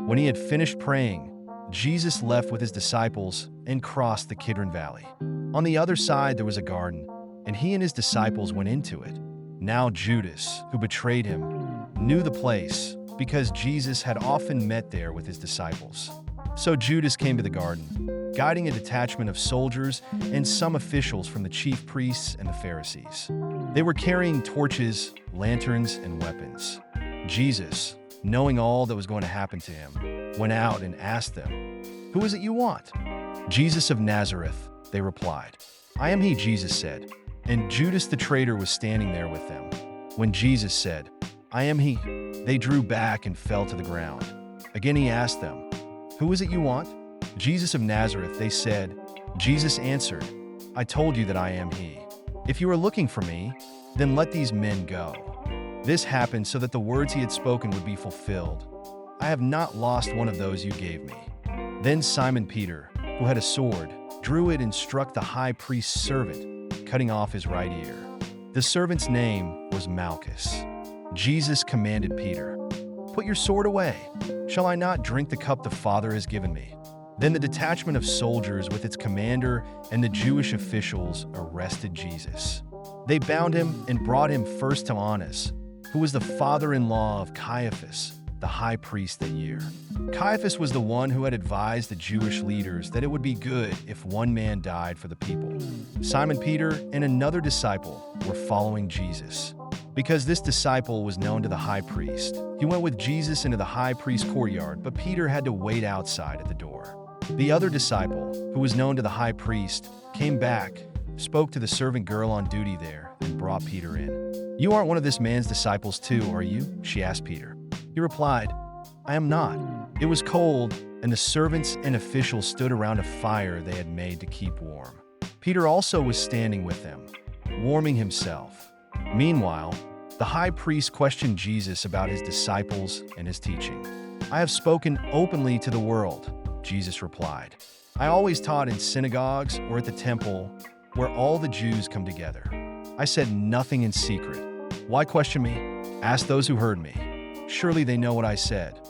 When he had finished praying, Jesus left with his disciples and crossed the Kidron Valley. On the other side there was a garden, and he and his disciples went into it. Now Judas, who betrayed him, knew the place because Jesus had often met there with his disciples. So Judas came to the garden, guiding a detachment of soldiers and some officials from the chief priests and the Pharisees. They were carrying torches, lanterns, and weapons. Jesus, knowing all that was going to happen to him, went out and asked them, "Who is it you want?" "Jesus of Nazareth," they replied. "I am he," Jesus said. And Judas the traitor was standing there with them. When Jesus said, "I am he," they drew back and fell to the ground. Again he asked them, "Who is it you want?" "Jesus of Nazareth," they said. Jesus answered, "I told you that I am he. If you are looking for me, then let these men go." This happened so that the words he had spoken would be fulfilled. "I have not lost one of those you gave me." Then Simon Peter, who had a sword, drew it and struck the high priest's servant, cutting off his right ear. The servant's name was Malchus. Jesus commanded Peter, "Put your sword away. Shall I not drink the cup the Father has given me?" Then the detachment of soldiers with its commander and the Jewish officials arrested Jesus. They bound him and brought him first to Annas, who was the father-in-law of Caiaphas, the high priest that year. Caiaphas was the one who had advised the Jewish leaders that it would be good if one man died for the people. Simon Peter and another disciple were following Jesus. Because this disciple was known to the high priest, he went with Jesus into the high priest's courtyard, but Peter had to wait outside at the door. The other disciple, who was known to the high priest, came back, spoke to the servant girl on duty there, and brought Peter in. "You aren't one of this man's disciples too, are you?" she asked Peter. He replied, "I am not." It was cold, and the servants and officials stood around a fire they had made to keep warm. Peter also was standing with them, warming himself. Meanwhile, the high priest questioned Jesus about his disciples and his teaching. "I have spoken openly to the world," Jesus replied. "I always taught in synagogues or at the temple, where all the Jews come together. I said nothing in secret. Why question me? Ask those who heard me. Surely they know what I said."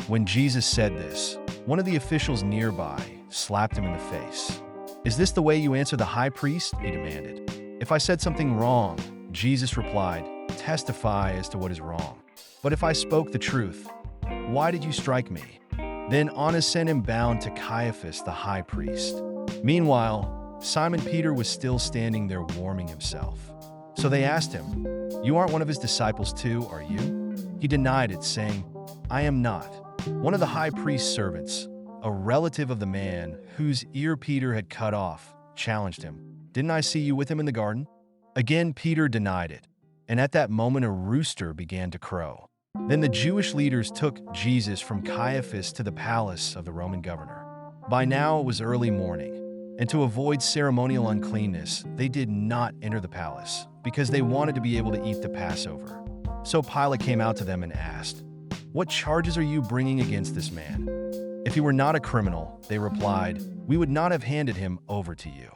When Jesus said this, one of the officials nearby slapped him in the face. "Is this the way you answer the high priest?" he demanded. "If I said something wrong," Jesus replied, "testify as to what is wrong. But if I spoke the truth, why did you strike me?" Then Annas sent him bound to Caiaphas the high priest. Meanwhile, Simon Peter was still standing there warming himself. So they asked him, "You aren't one of his disciples too, are you?" He denied it, saying, "I am not." One of the high priest's servants, a relative of the man whose ear Peter had cut off, challenged him, "Didn't I see you with him in the garden?" Again Peter denied it, and at that moment a rooster began to crow. Then the Jewish leaders took Jesus from Caiaphas to the palace of the Roman governor. By now it was early morning, and to avoid ceremonial uncleanness, they did not enter the palace, because they wanted to be able to eat the Passover. So Pilate came out to them and asked, "What charges are you bringing against this man?" "If he were not a criminal," they replied, "we would not have handed him over to you."